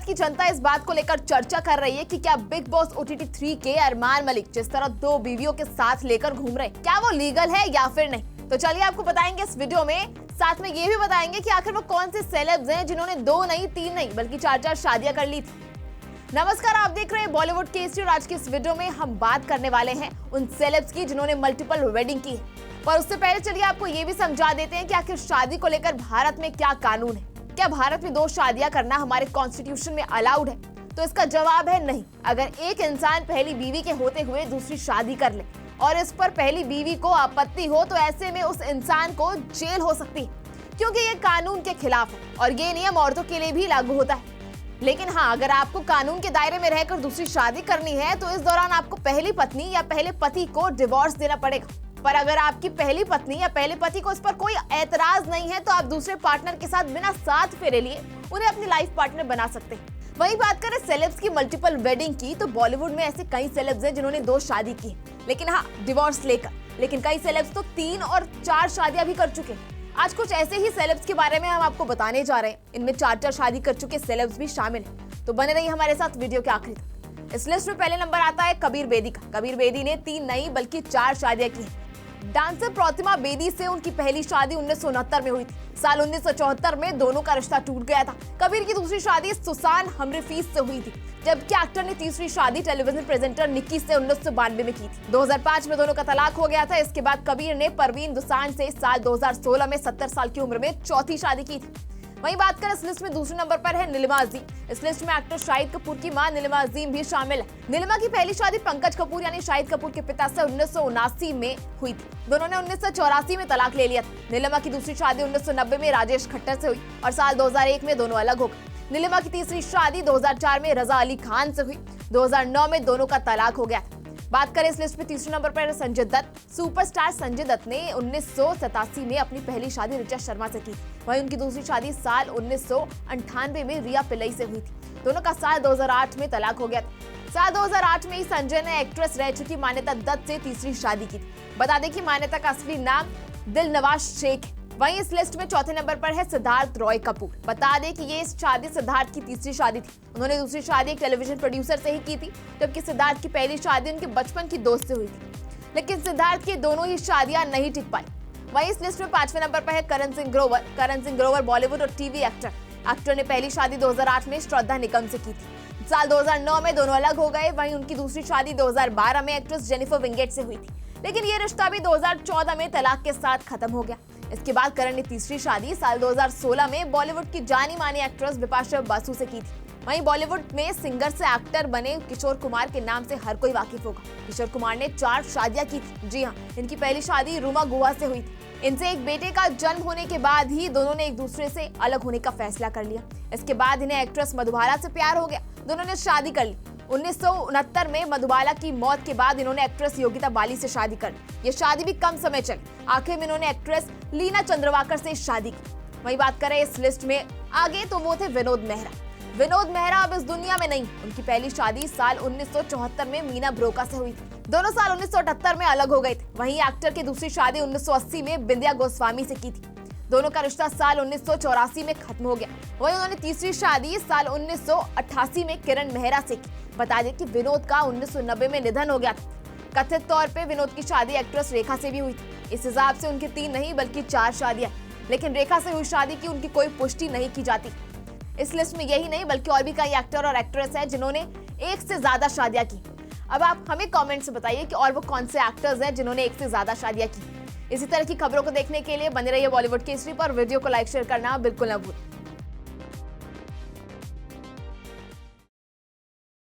की जनता इस बात को लेकर चर्चा कर रही है कि क्या बिग बॉस OTT 3 के अरमान मलिक जिस तरह 2 बीवियों के साथ लेकर घूम रहे हैं, क्या वो लीगल है या फिर नहीं। तो चलिए आपको बताएंगे इस वीडियो में, साथ में ये भी बताएंगे कि आखिर वो कौन से सेलेब्स हैं जिन्होंने 2 नहीं 3 नहीं बल्कि 4 शादियां कर ली थी। नमस्कार, आप देख रहे हैं बॉलीवुड केसरी और आज की इस वीडियो में हम बात करने वाले हैं उन सेलेब्स की जिन्होंने मल्टीपल वेडिंग की है। पर उससे पहले चलिए आपको ये भी समझा देते हैं कि आखिर शादी को लेकर भारत में क्या कानून है। क्या भारत में 2 शादियां करना हमारे कॉन्स्टिट्यूशन में अलाउड है? तो इसका जवाब है नहीं। अगर एक इंसान पहली बीवी के होते हुए दूसरी शादी कर ले और इस पर पहली बीवी को आपत्ति हो तो ऐसे में उस इंसान को जेल हो सकती है, क्योंकि ये कानून के खिलाफ है और ये नियम औरतों के लिए भी लागू होता है। लेकिन हाँ, अगर आपको कानून के दायरे में रहकर दूसरी शादी करनी है तो इस दौरान आपको पहली पत्नी या पहले पति को डिवोर्स देना पड़ेगा। पर अगर आपकी पहली पत्नी या पहले पति को इस पर कोई एतराज नहीं है तो आप दूसरे पार्टनर के साथ बिना साथ फेरे लिए उन्हें अपनी लाइफ पार्टनर बना सकते हैं। वहीं बात करें सेलेब्स की मल्टीपल वेडिंग की, तो बॉलीवुड में ऐसे कई सेलेब्स हैं जिन्होंने 2 शादी की, लेकिन हाँ, डिवोर्स लेकर। लेकिन कई सेलेब्स तो 3 और 4 शादियां भी कर चुके हैं। आज कुछ ऐसे ही सेलेब्स के बारे में हम आपको बताने जा रहे हैं। इनमें 4 शादी कर चुके सेलेब्स भी शामिल हैं। तो बने रहिए हमारे साथ वीडियो के आखिरी तक। इस लिस्ट में पहले नंबर आता है कबीर बेदी का। कबीर बेदी ने 3 नहीं बल्कि 4 शादियां की हैं। डांसर प्रतिमा बेदी से उनकी पहली शादी 1969 में हुई थी। साल 1974 में दोनों का रिश्ता टूट गया था। कबीर की दूसरी शादी सुसान हमरीफीस से हुई थी, जबकि एक्टर ने तीसरी शादी टेलीविजन प्रेजेंटर निक्की से 1992 में की थी। 2005 में दोनों का तलाक हो गया था। इसके बाद कबीर ने परवीन दुसान से साल 2016 में 70 साल की उम्र में चौथी शादी की थी। वहीं बात करें इस लिस्ट में दूसरे नंबर पर है नीलिमा अजीम। इस लिस्ट में एक्टर शाहिद कपूर की मां नीलिमा अजीम भी शामिल है। नीलिमा की पहली शादी पंकज कपूर यानी शाहिद कपूर के पिता से 1979 में हुई थी। दोनों ने 1984 में तलाक ले लिया था। नीलिमा की दूसरी शादी 1990 में राजेश खट्टर से हुई और साल 2001 में दोनों अलग हो गए। नीलिमा की तीसरी शादी 2004 में रजा अली खान से हुई। 2009 में दोनों का तलाक हो गया था। बात करें इस लिस्ट में तीसरे नंबर पर संजय दत्त। सुपरस्टार संजय दत्त ने 1987 में अपनी पहली शादी ऋचा शर्मा से की। वहीं उनकी दूसरी शादी साल 1998 में रिया पिल्लई से हुई थी। दोनों का साल 2008 में तलाक हो गया था। साल 2008 में ही संजय ने एक्ट्रेस रह चुकी मान्यता दत्त से तीसरी शादी की थी। बता दें कि मान्यता का असली नाम दिलनवाज शेख है। वहीं इस लिस्ट में चौथे नंबर पर है सिद्धार्थ रॉय कपूर। बता दें कि ये शादी सिद्धार्थ की तीसरी शादी थी। उन्होंने दूसरी शादी एक टेलीविजन प्रोड्यूसर से ही की थी, जबकि सिद्धार्थ की पहली शादी उनके बचपन की दोस्त से हुई थी। लेकिन सिद्धार्थ की दोनों ही शादियां नहीं टिक पाई। वहीं इस लिस्ट में 5वें नंबर पर है करण सिंह ग्रोवर। करण सिंह ग्रोवर बॉलीवुड और टीवी एक्टर। एक्टर ने पहली शादी 2008 में श्रद्धा निगम से की थी। साल 2009 में दोनों अलग हो गए। वहीं उनकी दूसरी शादी 2012 में एक्ट्रेस जेनिफर विंगेट से हुई थी, लेकिन ये रिश्ता भी 2014 में तलाक के साथ खत्म हो गया। इसके बाद करण ने तीसरी शादी साल 2016 में बॉलीवुड की जानी मानी एक्ट्रेस बिपाशा बासु से की थी। वहीं बॉलीवुड में सिंगर से एक्टर बने किशोर कुमार के नाम से हर कोई वाकिफ होगा। किशोर कुमार ने 4 शादियां की थी। जी हाँ, इनकी पहली शादी रूमा गुहा से हुई थी। इनसे एक बेटे का जन्म होने के बाद ही दोनों ने एक दूसरे से अलग होने का फैसला कर लिया। इसके बाद इन्हें एक्ट्रेस मधुबाला से प्यार हो गया। दोनों ने शादी कर ली। 1969 में मधुबाला की मौत के बाद इन्होंने एक्ट्रेस योगिता बाली से शादी कर ली। ये शादी भी कम समय चली। आखिर में इन्होंने एक्ट्रेस लीना चंद्रवाकर से शादी की। वहीं बात करें इस लिस्ट में आगे, तो वो थे विनोद मेहरा। विनोद मेहरा अब इस दुनिया में नहीं। उनकी पहली शादी साल 1974 में मीना ब्रोका से हुई थी। दोनों साल 1978 में अलग हो गए थे। वहीं एक्टर की दूसरी शादी 1980 में बिंदिया गोस्वामी से की थी। दोनों का रिश्ता साल 1984 में खत्म हो गया। वहीं उन्होंने तीसरी शादी साल 1988 में किरण मेहरा से की। बता दें कि विनोद का 1990 में निधन हो गया था। कथित तौर पे विनोद की शादी एक्ट्रेस रेखा से भी हुई थी। इस हिसाब से उनकी 3 नहीं बल्कि 4 शादियां, लेकिन रेखा से हुई शादी की उनकी कोई पुष्टि नहीं की जाती। इस लिस्ट में यही नहीं बल्कि और भी कई एक्टर और एक्ट्रेस हैं जिन्होंने 1 से ज्यादा शादियां की। अब आप हमें कमेंट से बताइए कि और वो कौन से एक्टर्स हैं जिन्होंने 1 से ज्यादा शादियां की। इसी तरह की खबरों को देखने के लिए बने रहिए बॉलीवुड केसरी पर। वीडियो को लाइक शेयर करना बिल्कुल न भूलें।